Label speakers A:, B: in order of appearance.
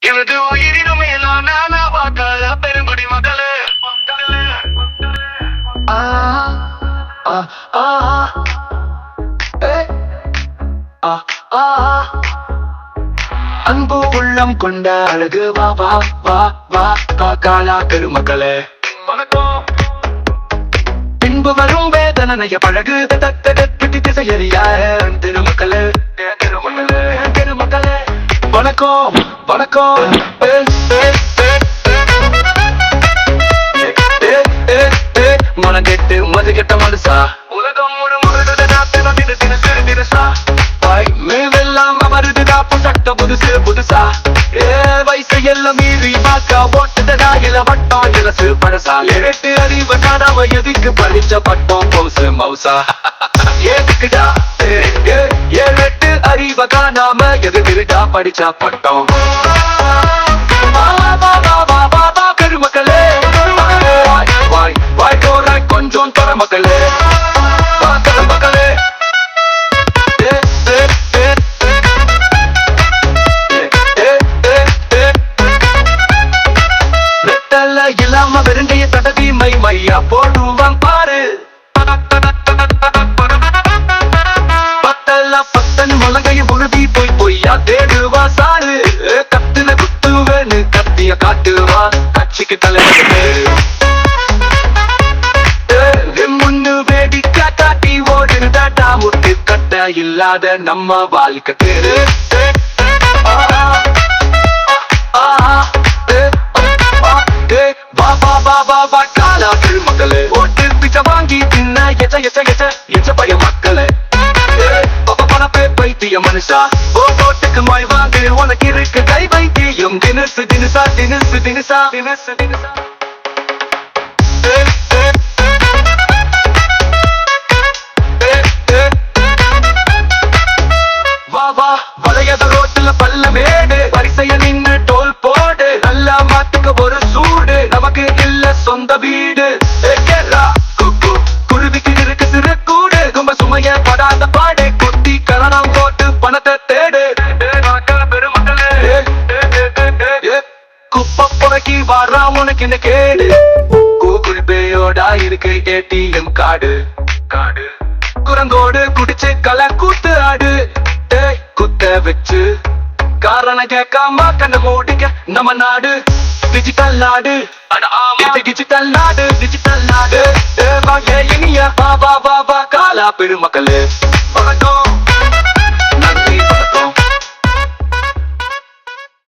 A: எனது உயிரினும் மேலான வாக்காள பெருங்குடி மக்களே. அன்பு உள்ளம் கொண்ட அழகு வா வா வா வா வாக்காள பெருமக்களே வணக்கம். பின்பு வரும் வேதனைய பழகு திசையறிய திருமக்களே திருமக்களே திருமக்களே வணக்கம் வணக்கம். மனம் கெட்டு மது கெட்ட மனுஷா உலகம் முழுசா மேவெல்லாம் அமருதுதா புசட்ட புதுசு புதுசா வயசு எல்லாம் மீறி பாக்கா ஓட்டுதடா இல வட்டம் இலசு பழசா எட்டு அறிவு காணாம எதுக்கு படிச்ச பட்டம் பௌசு மௌசா எதுக்குடா எட்டு அறிவு காணாம எதுக்குடா படிச்ச பட்டம் பெருமக்களே வாய்க்கோராய் கொஞ்சம் தர மக்களே மக்களே இல்லாம வெறுங்கைய தடவி மை மையா போடுவான் பாரு பத்தல்ல பத்தன் முழங்கைய உழுதி போய் பொய்யா தேடுவா சாரு கத்துன குத்துவேன்னு கத்திய காட்டுவா கட்சிக்கு தலைவர் முன்னு வேடி காட்டாட்டி ஓடுதாட்டா முட்டு கட்ட இல்லாத நம்ம வாழ்க்கை தேரு காலா பெருமக்களே ஓட்டு பிச்சை வாங்கி தின்ன எச்ச பய மக்களே பணப்பே பைத்திய மனுஷா ஓட்டுக்கு மாய் வாங்கு உனக்கு இருக்கு கை வைத்தியம் தினசு தினசா தினசு தினசா தினசு தினசா வா வா வளையத ரோட்டுல பல்ல மேடு வரிசைய நின்னு டோல் போடு நல்லா மாத்துக்க ஒரு சூடு நமக்கு இல்ல சொந்த வீடு குருவிக்கு இருக்கு சிறு கூடு ரொம்ப சுமைய படாத பாடு குத்தி கரணம் போட்டு பணத்தை தேடு பெருமக்களே குப்பை புறக்கி வாரா உனக்கு இந்த கேடு கூகுள் பேயோடா இருக்கு ஏடிஎம் கார்டு காடு குரங்கோடு குடிச்சு கலை கூத்து ஆடு குத்த வச்சு காரணம் கேட்காம கண்ண மூடிக்க நம்ம நாடு டிஜிட்டல் நாடு டிஜிட்டல் நாடு டிஜிட்டல் நாடு இனிய வா வா வா வா காலா பெருமக்களே வணக்கம்.